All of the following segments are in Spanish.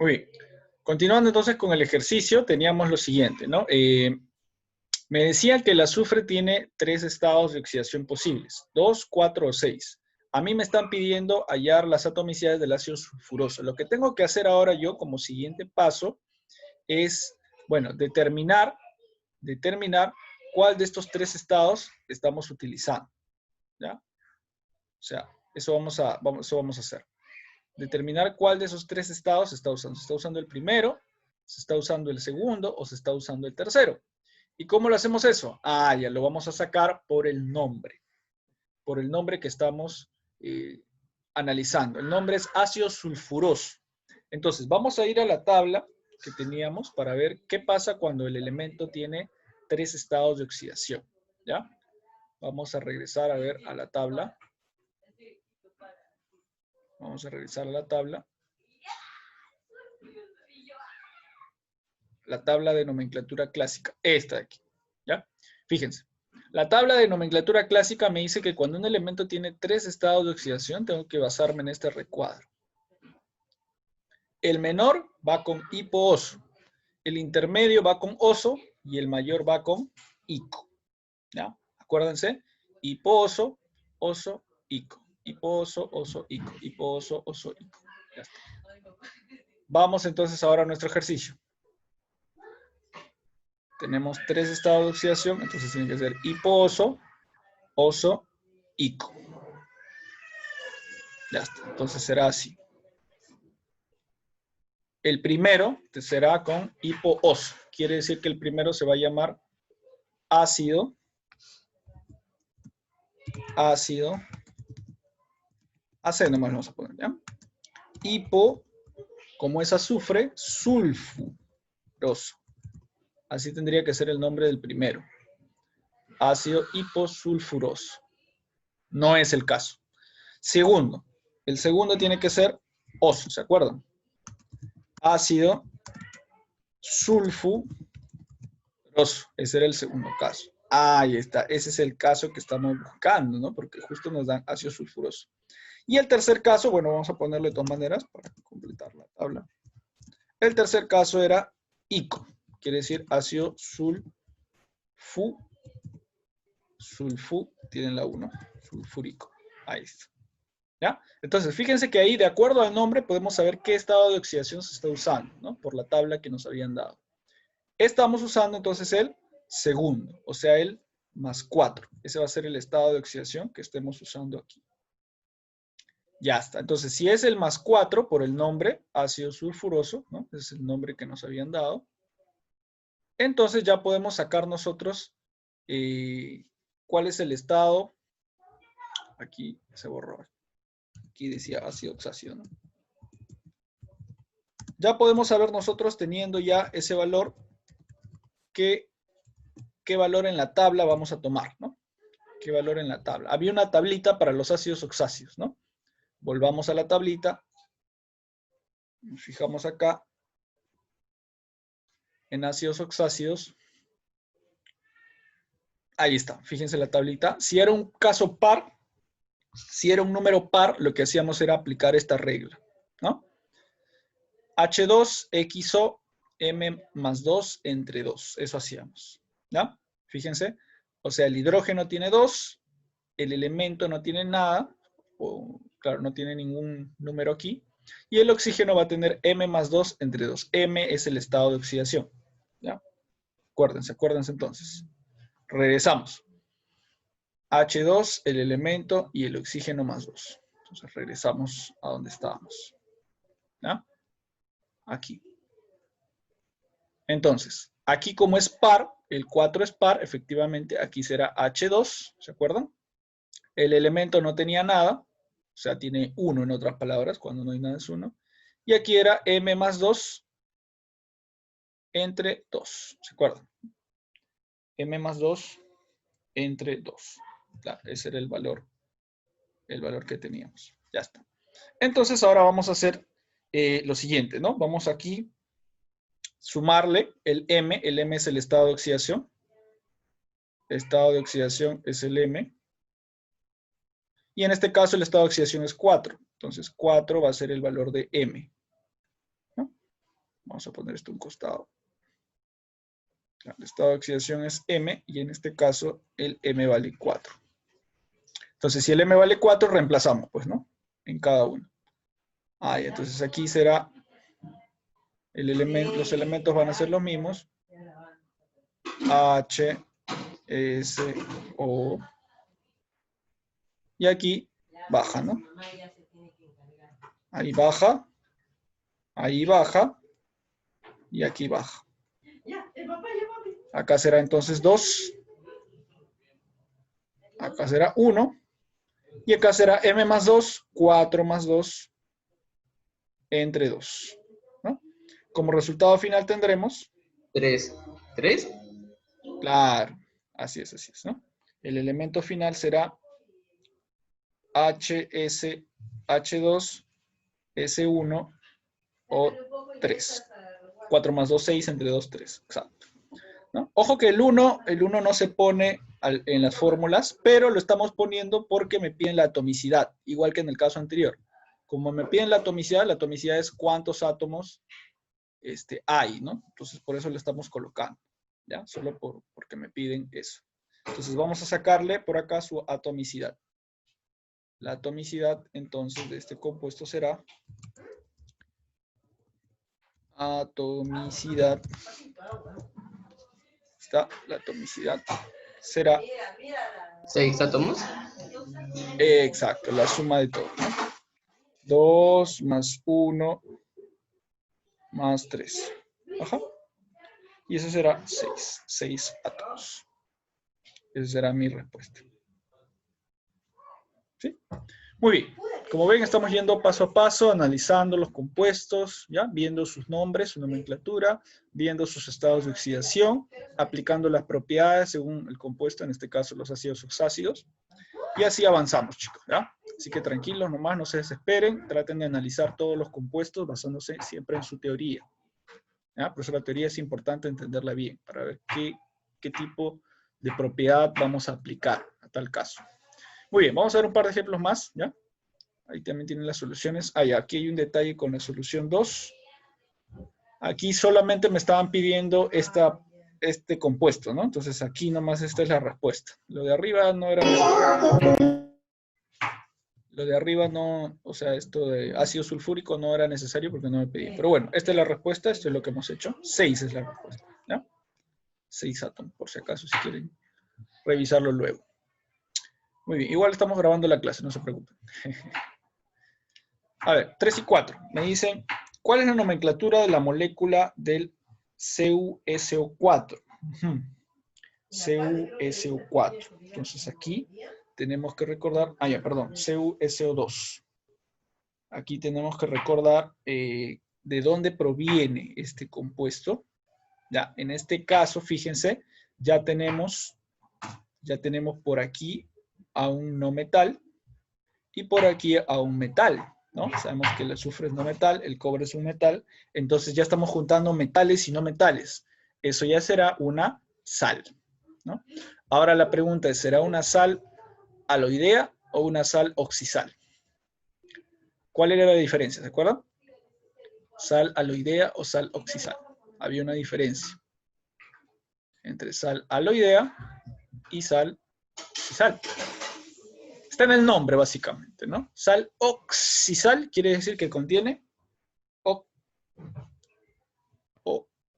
Muy bien. Continuando entonces con el ejercicio, teníamos lo siguiente, ¿no? Me decía que el azufre tiene 3 estados de oxidación posibles, 2, 4 o 6. A mí me están pidiendo hallar las atomicidades del ácido sulfuroso. Lo que tengo que hacer ahora yo como siguiente paso es, bueno, determinar cuál de estos 3 estados estamos utilizando, ¿ya? O sea, eso vamos a hacer. Determinar cuál de esos 3 estados se está usando. ¿Se está usando el primero, se está usando el segundo o se está usando el tercero? ¿Y cómo lo hacemos eso? Ah, ya lo vamos a sacar por el nombre que estamos analizando. El nombre es ácido sulfuroso. Entonces, vamos a ir a la tabla que teníamos para ver qué pasa cuando el elemento tiene 3 estados de oxidación, ¿ya? Vamos a regresar a ver a la tabla. Vamos a regresar a la tabla. La tabla de nomenclatura clásica, esta de aquí, ¿ya? Fíjense, la tabla de nomenclatura clásica me dice que cuando un elemento tiene 3 estados de oxidación, tengo que basarme en este recuadro. El menor va con hipo-oso, el intermedio va con oso y el mayor va con ico, ¿ya? Acuérdense, hipo-oso, oso, ico, hipo-oso, oso, ico, hipo-oso, oso, ico. Ya está. Vamos entonces ahora a nuestro ejercicio. Tenemos 3 estados de oxidación, entonces tiene que ser hipo-oso, oso, ico. Ya está, entonces será así. El primero será con hipo-oso. Quiere decir que el primero se va a llamar ácido, AC nomás lo vamos a poner, ¿ya? Hipo, como es azufre, sulfuroso. Así tendría que ser el nombre del primero. Ácido hiposulfuroso. No es el caso. Segundo, el segundo tiene que ser oso, ¿se acuerdan? Ácido sulfuroso. Ese era el segundo caso. Ahí está. Ese es el caso que estamos buscando, ¿no? Porque justo nos dan ácido sulfuroso. Y el tercer caso, bueno, vamos a ponerlo de todas maneras para completar la tabla. El tercer caso era ico. Quiere decir ácido tienen la 1, sulfúrico. Ahí está. ¿Ya? Entonces, fíjense que ahí, de acuerdo al nombre, podemos saber qué estado de oxidación se está usando, ¿no? Por la tabla que nos habían dado. Estamos usando entonces el segundo, o sea, el +4. Ese va a ser el estado de oxidación que estemos usando aquí. Ya está. Entonces, si es el +4 por el nombre, ácido sulfuroso, ¿no? Ese es el nombre que nos habían dado. Entonces ya podemos sacar nosotros cuál es el estado. Aquí se borró. Aquí decía ácido oxáceo, ¿no? Ya podemos saber nosotros, teniendo ya ese valor, qué valor en la tabla vamos a tomar, ¿no? ¿Qué valor en la tabla? Había una tablita para los ácidos oxáceos, ¿no? Volvamos a la tablita. Nos fijamos acá. En ácidos oxáceos. Ahí está, fíjense la tablita. Si era un caso par, si era un número par, lo que hacíamos era aplicar esta regla, ¿no? H2XO M+2 entre 2. Eso hacíamos, ¿ya? Fíjense. O sea, el hidrógeno tiene 2, el elemento no tiene nada, o, claro, no tiene ningún número aquí, y el oxígeno va a tener M+2 entre 2. M es el estado de oxidación, ¿ya? Acuérdense entonces. Regresamos. H2, el elemento, y el oxígeno +2. Entonces regresamos a donde estábamos, ¿ya? Aquí. Entonces, aquí como es par, el 4 es par, efectivamente aquí será H2, ¿se acuerdan? El elemento no tenía nada, o sea, tiene 1 en otras palabras, cuando no hay nada es 1. Y aquí era M+2 entre 2, ¿se acuerdan? M+2 entre 2. Claro, ese era el valor que teníamos. Ya está. Entonces ahora vamos a hacer lo siguiente, ¿no? Vamos aquí sumarle el M es el estado de oxidación. El estado de oxidación es el M. Y en este caso el estado de oxidación es 4. Entonces 4 va a ser el valor de M, ¿no? Vamos a poner esto a un costado. El estado de oxidación es M y en este caso el M vale 4. Entonces, si el M vale 4, reemplazamos, pues, ¿no? En cada uno. Ah, y entonces aquí será, los elementos van a ser los mismos. H, S, O. Y aquí baja, ¿no? Ahí baja. Ahí baja. Y aquí baja. Acá será entonces 2. Acá será 1. Y acá será M más 2, 4 más 2, entre 2. ¿No? Como resultado final tendremos... 3. ¿3? Claro, así es, ¿no? El elemento final será HS, H2, S1 o 3. 4 más 2, 6, entre 2, 3. Exacto. ¿No? Ojo que el 1 no se pone en las fórmulas, pero lo estamos poniendo porque me piden la atomicidad, igual que en el caso anterior. Como me piden la atomicidad es cuántos átomos hay, ¿no? Entonces, por eso lo estamos colocando, ¿ya? Solo porque me piden eso. Entonces, vamos a sacarle por acá su atomicidad. La atomicidad, entonces, de este compuesto será atomicidad. Está, la atomicidad será 6 átomos. Exacto, la suma de todo, ¿no? 2 más 1 más 3. Ajá. Y eso será 6. 6 átomos. Esa será mi respuesta. ¿Sí? Muy bien. Como ven, estamos yendo paso a paso, analizando los compuestos, ¿ya? Viendo sus nombres, su nomenclatura, viendo sus estados de oxidación, aplicando las propiedades según el compuesto, en este caso los ácidos oxácidos. Y así avanzamos, chicos, ¿ya? Así que tranquilos, nomás no se desesperen, traten de analizar todos los compuestos basándose siempre en su teoría. ¿Ya? Por eso la teoría es importante entenderla bien, para ver qué tipo de propiedad vamos a aplicar a tal caso. Muy bien, vamos a ver un par de ejemplos más, ¿ya? Ahí también tienen las soluciones. Ah, ya, aquí hay un detalle con la solución 2. Aquí solamente me estaban pidiendo este compuesto, ¿no? Entonces aquí nomás esta es la respuesta. Lo de arriba no era necesario. Lo de arriba no, o sea, esto de ácido sulfúrico no era necesario porque no me pedía. Pero bueno, esta es la respuesta, esto es lo que hemos hecho. 6 es la respuesta, ¿ya? 6 átomos, por si acaso, si quieren revisarlo luego. Muy bien, igual estamos grabando la clase, no se preocupen. A ver, 3 y 4. Me dicen, ¿cuál es la nomenclatura de la molécula del CuSO4? CuSO4. Entonces aquí tenemos que recordar, CuSO2. Aquí tenemos que recordar de dónde proviene este compuesto. Ya, en este caso, fíjense, ya tenemos por aquí a un no metal y por aquí a un metal, ¿no? Sabemos que el azufre es no metal, el cobre es un metal, entonces ya estamos juntando metales y no metales. Eso ya será una sal, ¿no? Ahora la pregunta es, ¿será una sal aloidea o una sal oxisal? ¿Cuál era la diferencia? ¿Se acuerdan? Sal aloidea o sal oxisal. Había una diferencia entre sal aloidea y sal oxisal. Está en el nombre, básicamente, ¿no? Sal oxisal quiere decir que contiene O.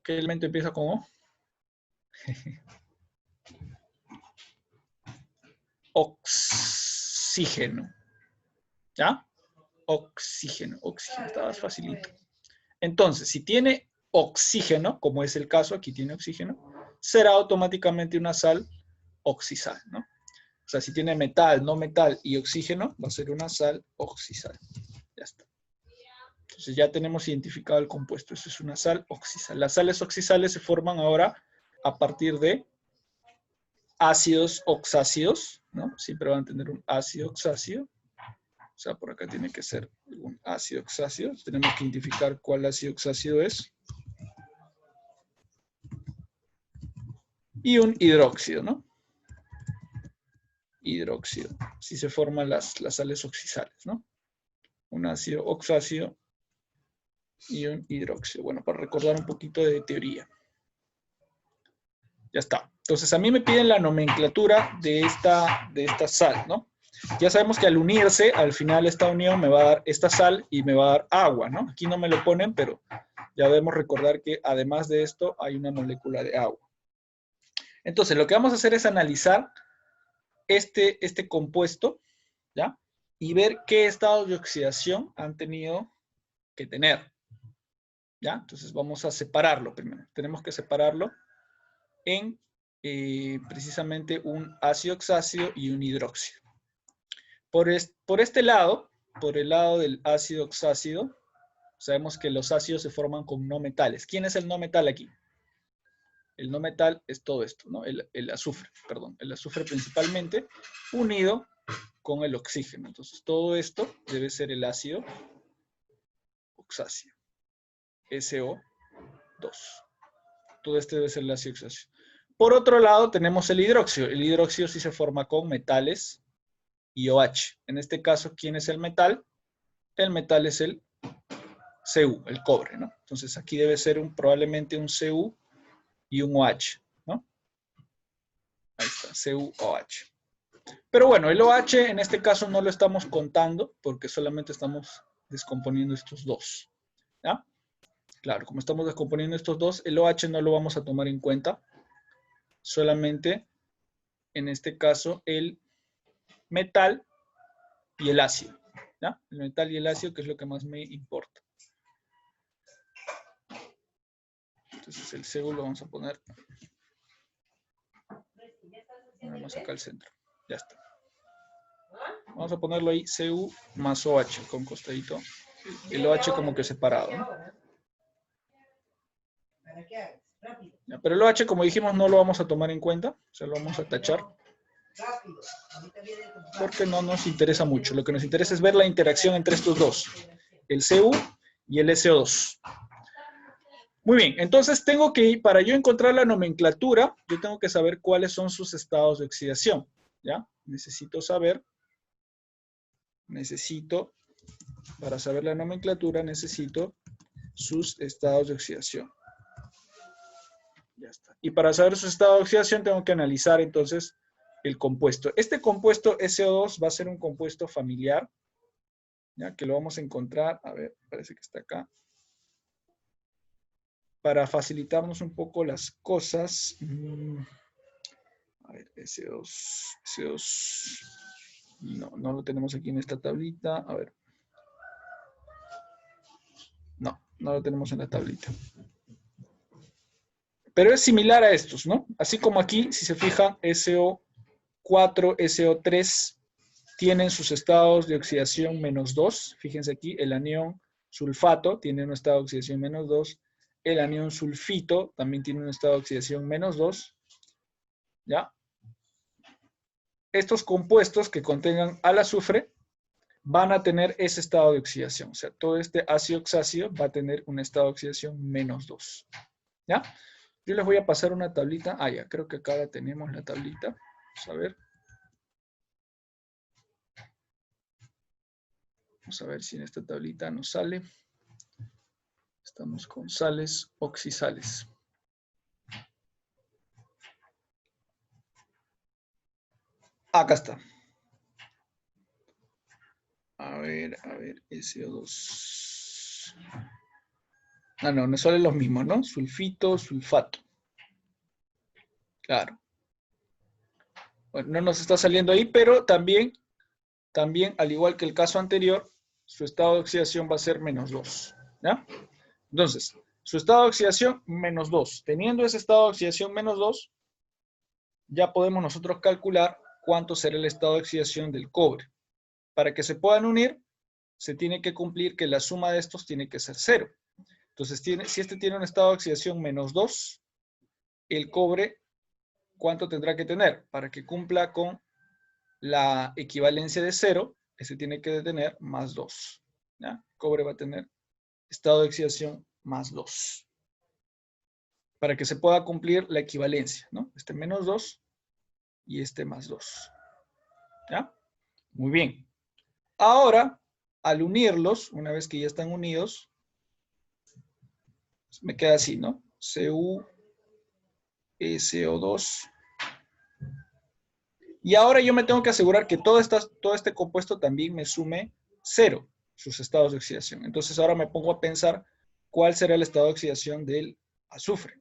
¿Qué elemento empieza con O? Oxígeno. ¿Ya? Oxígeno. Oxígeno, estaba facilito. Entonces, si tiene oxígeno, como es el caso, aquí tiene oxígeno, será automáticamente una sal oxisal, ¿no? O sea, si tiene metal, no metal y oxígeno, va a ser una sal oxisal. Ya está. Entonces ya tenemos identificado el compuesto. Eso es una sal oxisal. Las sales oxisales se forman ahora a partir de ácidos oxácidos, ¿no? Siempre van a tener un ácido oxácido. O sea, por acá tiene que ser un ácido oxácido. Tenemos que identificar cuál ácido oxácido es. Y un hidróxido, ¿no? Hidróxido. Así se forman las sales oxisales, ¿no? Un ácido oxácido y un hidróxido. Bueno, para recordar un poquito de teoría. Ya está. Entonces, a mí me piden la nomenclatura de esta sal, ¿no? Ya sabemos que al unirse, al final esta unión me va a dar esta sal y me va a dar agua, ¿no? Aquí no me lo ponen, pero ya debemos recordar que además de esto hay una molécula de agua. Entonces, lo que vamos a hacer es analizar este compuesto, ¿ya? Y ver qué estados de oxidación han tenido que tener, ¿ya? Entonces, vamos a separarlo primero. Tenemos que separarlo en precisamente un ácido oxácido y un hidróxido. Por este lado, por el lado del ácido oxácido, sabemos que los ácidos se forman con no metales. ¿Quién es el no metal aquí? El no metal es todo esto, ¿no? El azufre, perdón. El azufre principalmente unido con el oxígeno. Entonces, todo esto debe ser el ácido oxácido. SO2. Todo este debe ser el ácido oxácido. Por otro lado, tenemos el hidróxido. El hidróxido sí se forma con metales y OH. En este caso, ¿quién es el metal? El metal es el Cu, el cobre, ¿no? Entonces, aquí debe ser probablemente un Cu y un OH, ¿no? Ahí está, CuOH. Pero bueno, el OH en este caso no lo estamos contando porque solamente estamos descomponiendo estos dos, ¿ya? Claro, como estamos descomponiendo estos dos, el OH no lo vamos a tomar en cuenta. Solamente, en este caso, el metal y el ácido, ¿ya? El metal y el ácido, que es lo que más me importa. Entonces el Cu lo vamos a poner. Ponemos acá al centro. Ya está. Vamos a ponerlo ahí, Cu más OH con costadito. El OH como que separado, ¿no? Ya, pero el OH, como dijimos, no lo vamos a tomar en cuenta. O sea, lo vamos a tachar. Porque no nos interesa mucho. Lo que nos interesa es ver la interacción entre estos dos. El Cu y el SO2. Muy bien, entonces tengo que ir, para yo encontrar la nomenclatura, yo tengo que saber cuáles son sus estados de oxidación, ¿ya? Para saber la nomenclatura, necesito sus estados de oxidación. Ya está. Y para saber sus estados de oxidación, tengo que analizar entonces el compuesto. Este compuesto SO2 va a ser un compuesto familiar, ¿ya? Que lo vamos a encontrar, a ver, parece que está acá. Para facilitarnos un poco las cosas. A ver, S2. No lo tenemos aquí en esta tablita. A ver. No lo tenemos en la tablita. Pero es similar a estos, ¿no? Así como aquí, si se fijan, SO4, SO3 tienen sus estados de oxidación -2. Fíjense aquí, el anión sulfato tiene un estado de oxidación -2. El anión sulfito también tiene un estado de oxidación -2. ¿Ya? Estos compuestos que contengan al azufre van a tener ese estado de oxidación. O sea, todo este ácido oxácido va a tener un estado de oxidación -2. ¿Ya? Yo les voy a pasar una tablita. Ah, ya, creo que acá la tenemos la tablita. Vamos a ver. Vamos a ver si en esta tablita nos sale. Estamos con sales oxisales. Acá está. A ver, SO2. Ah, no salen los mismos, ¿no? Sulfito, sulfato. Claro. Bueno, no nos está saliendo ahí, pero también, al igual que el caso anterior, su estado de oxidación va a ser -2. ¿Ya? Entonces, su estado de oxidación -2. Teniendo ese estado de oxidación -2, ya podemos nosotros calcular cuánto será el estado de oxidación del cobre. Para que se puedan unir, se tiene que cumplir que la suma de estos tiene que ser 0. Entonces, si este tiene un estado de oxidación -2, el cobre, ¿cuánto tendrá que tener? Para que cumpla con la equivalencia de 0, ese tiene que tener +2. ¿Ya? El cobre va a tener estado de oxidación +2. Para que se pueda cumplir la equivalencia, ¿no? Este -2 y este +2. ¿Ya? Muy bien. Ahora, al unirlos, una vez que ya están unidos, me queda así, ¿no? CuSO2. Y ahora yo me tengo que asegurar que todo este compuesto también me sume 0, sus estados de oxidación. Entonces ahora me pongo a pensar cuál será el estado de oxidación del azufre.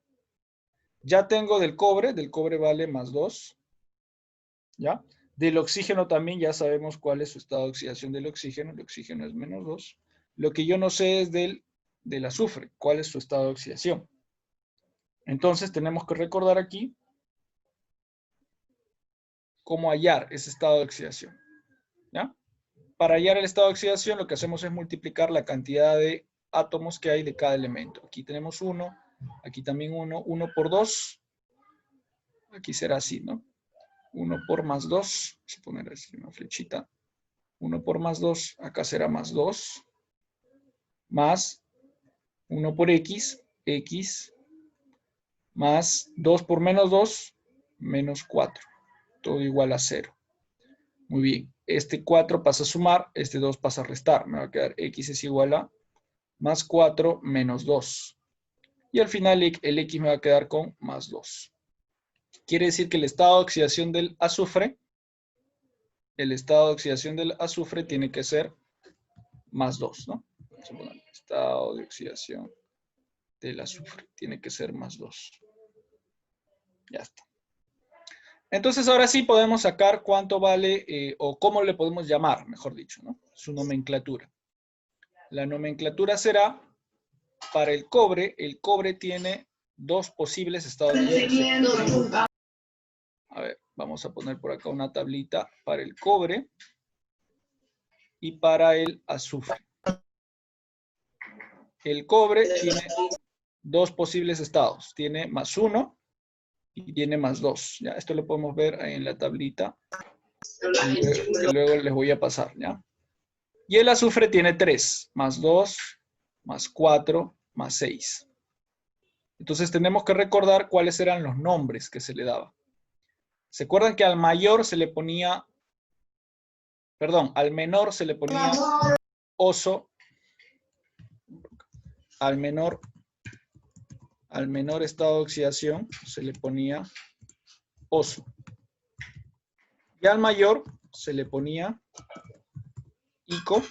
Ya tengo del cobre vale más 2, ¿ya? Del oxígeno también ya sabemos cuál es su estado de oxidación del oxígeno. El oxígeno es menos 2. Lo que yo no sé es del azufre, cuál es su estado de oxidación. Entonces tenemos que recordar aquí cómo hallar ese estado de oxidación, ¿ya? Para hallar el estado de oxidación lo que hacemos es multiplicar la cantidad de átomos que hay de cada elemento. Aquí tenemos 1, aquí también 1, 1 por 2, aquí será así, ¿no? 1 por más 2, vamos a poner así una flechita, 1 por más 2, acá será más 2, más 1 por x, x, más 2 por menos 2, menos 4, todo igual a 0. Muy bien, este 4 pasa a sumar, este 2 pasa a restar, me va a quedar x es igual a más 4 menos 2. Y al final el x me va a quedar con más 2. Quiere decir que el estado de oxidación del azufre, tiene que ser más 2, ¿no? Vamos a poner estado de oxidación del azufre, tiene que ser más 2. Ya está. Entonces ahora sí podemos sacar cuánto vale, o cómo le podemos llamar, mejor dicho, ¿no? Su nomenclatura. La nomenclatura será, para el cobre tiene 2 posibles estados de oxidación. A ver, vamos a poner por acá una tablita para el cobre y para el azufre. El cobre tiene 2 posibles estados. Tiene más 1 y tiene más 2. ¿Ya? Esto lo podemos ver ahí en la tablita que luego les voy a pasar. ¿Ya? Y el azufre tiene 3, más 2, más 4, más 6. Entonces tenemos que recordar cuáles eran los nombres que se le daba. ¿Se acuerdan que al mayor se le ponía, al menor se le ponía oso, al menor estado de oxidación se le ponía oso. Y al mayor se le ponía ico.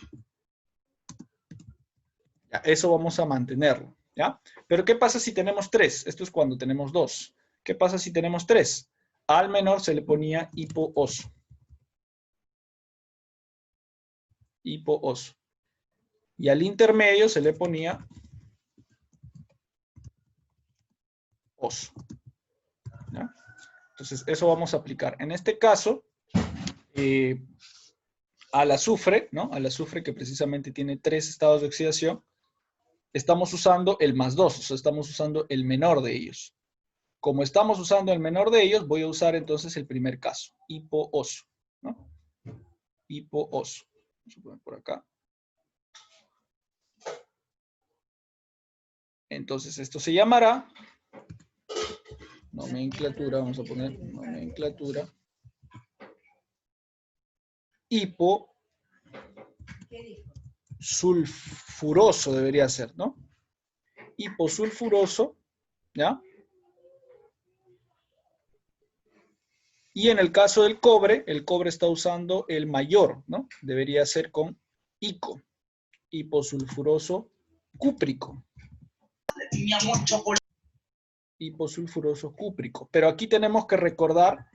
Ya, eso vamos a mantenerlo, ¿ya? Pero ¿qué pasa si tenemos 3? Esto es cuando tenemos 2. ¿Qué pasa si tenemos 3? Al menor se le ponía hipooso. Hipooso. Y al intermedio se le ponía oso. ¿Ya? Entonces, eso vamos a aplicar. En este caso, al azufre, ¿no? Al azufre que precisamente tiene 3 estados de oxidación, estamos usando el más 2, o sea, estamos usando el menor de ellos. Como estamos usando el menor de ellos, voy a usar entonces el primer caso, hipooso, ¿no? Hipooso. Vamos a poner por acá. Entonces, esto se llamará nomenclatura, vamos a poner nomenclatura hiposulfuroso debería ser, ¿no? Hiposulfuroso, ¿ya? Y en el caso del cobre, el cobre está usando el mayor, ¿no? Debería ser con ico, hiposulfuroso cúprico. Hiposulfuroso cúprico. Pero aquí tenemos que recordar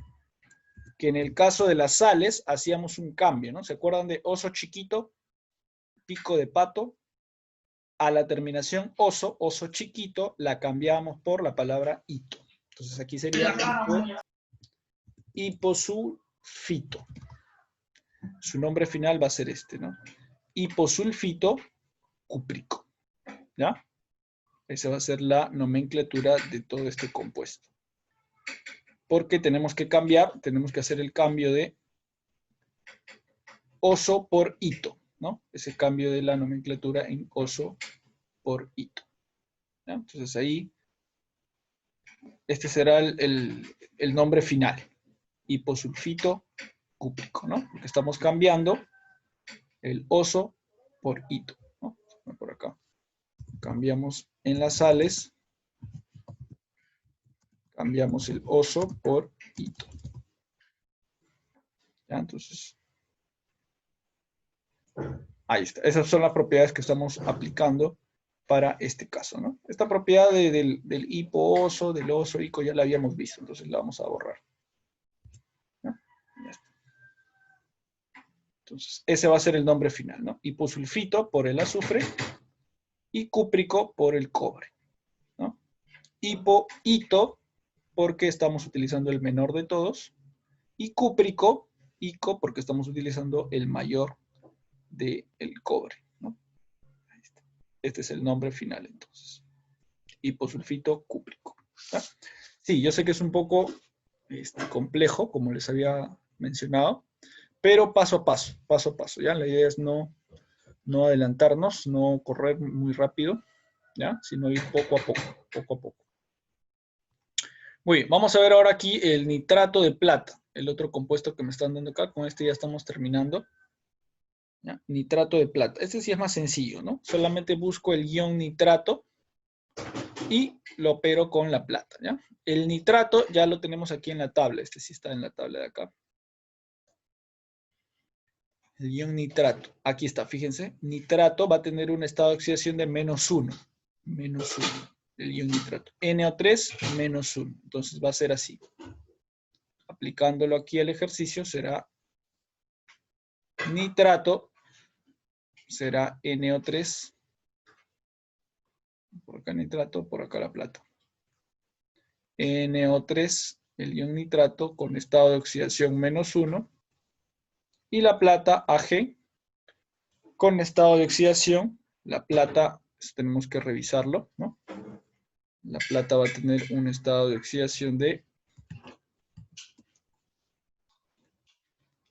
que en el caso de las sales hacíamos un cambio, ¿no? ¿Se acuerdan de oso chiquito, pico de pato? A la terminación oso, oso chiquito, la cambiamos por la palabra hito. Entonces aquí sería hiposulfito. Su nombre final va a ser este, ¿no? Hiposulfito cúprico. ¿Ya? Esa va a ser la nomenclatura de todo este compuesto. Porque tenemos que cambiar, tenemos que hacer el cambio de oso por hito, ¿no? Ese cambio de la nomenclatura en oso por hito. ¿Ya? Entonces ahí, este será el nombre final. Hiposulfito cúprico, ¿no? Porque estamos cambiando el oso por hito, ¿no? Por acá. cambiamos en las sales, cambiamos el oso por hito. ¿Ya? Entonces, ahí está. Esas son las propiedades que estamos aplicando para este caso, ¿no? Esta propiedad del hipo oso, del oso ico, ya la habíamos visto, entonces la vamos a borrar. ¿No? Ya está. Entonces, ese va a ser el nombre final, ¿no? Hiposulfito por el azufre y cúprico por el cobre, ¿no? Hipohito porque estamos utilizando el menor de todos y cúprico, ico, porque estamos utilizando el mayor del cobre, ¿no? Ahí está. Este es el nombre final, entonces. Hiposulfito cúprico. ¿Ya? Sí, yo sé que es un poco complejo, como les había mencionado, pero paso a paso, ¿ya? La idea es no adelantarnos, no correr muy rápido, ¿ya? Sino ir poco a poco. Muy bien, vamos a ver ahora aquí el nitrato de plata, el otro compuesto que me están dando acá. Con este ya estamos terminando. ¿Ya? Nitrato de plata. Este sí es más sencillo, ¿no? Solamente busco el ion nitrato y lo opero con la plata, ¿ya? El nitrato ya lo tenemos aquí en la tabla. Este sí está en la tabla de acá. El ion nitrato. Aquí está, fíjense. Nitrato va a tener un estado de oxidación de -1. -1. El ion nitrato. NO3, -1. Entonces va a ser así. Aplicándolo aquí al ejercicio será nitrato, será NO3. Por acá nitrato, por acá la plata. NO3, el ion nitrato con estado de oxidación -1. Y la plata Ag con estado de oxidación. La plata, pues, tenemos que revisarlo, ¿no? La plata va a tener un estado de oxidación de...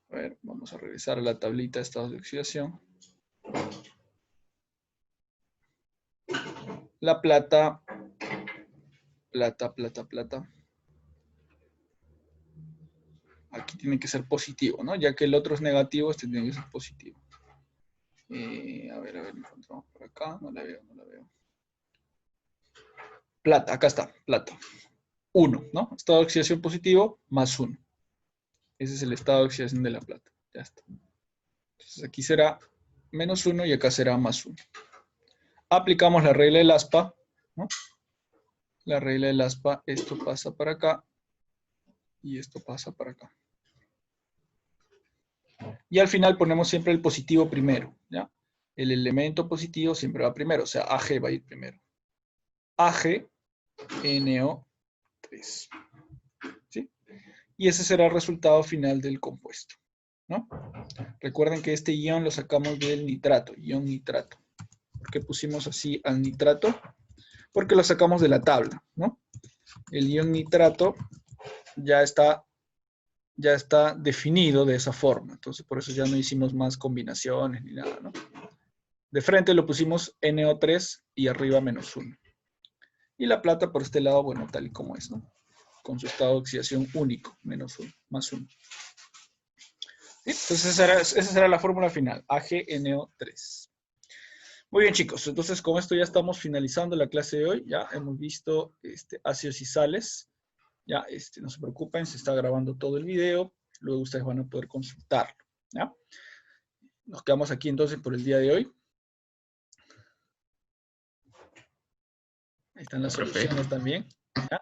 A ver, vamos a revisar la tablita de estados de oxidación. La plata, plata. Aquí tiene que ser positivo, ¿no? Ya que el otro es negativo, este tiene que ser positivo. A ver, encontramos por acá. No la veo. Plata, acá está, plata. 1, ¿no? Estado de oxidación positivo, +1. Ese es el estado de oxidación de la plata. Ya está. Entonces aquí será -1 y acá será +1. Aplicamos la regla del aspa, ¿no? La regla del aspa, esto pasa para acá y esto pasa para acá. Y al final ponemos siempre el positivo primero, ¿ya? El elemento positivo siempre va primero, o sea, Ag va a ir primero. Ag, NO3. ¿Sí? Y ese será el resultado final del compuesto, ¿no? Recuerden que este ion lo sacamos del nitrato, ion nitrato. ¿Por qué pusimos así al nitrato? Porque lo sacamos de la tabla, ¿no? El ion nitrato ya está definido de esa forma. Entonces, por eso ya no hicimos más combinaciones ni nada, ¿no? De frente lo pusimos NO3 y arriba -1. Y la plata por este lado, bueno, tal y como es, ¿no? Con su estado de oxidación único, -1, +1. ¿Sí? Entonces, esa será la fórmula final, AgNO3. Muy bien, chicos. Entonces, con esto ya estamos finalizando la clase de hoy. Ya hemos visto ácidos y sales. Ya, no se preocupen, se está grabando todo el video. Luego ustedes van a poder consultarlo. ¿Ya? Nos quedamos aquí entonces por el día de hoy. Ahí están las soluciones también. ¿Ya?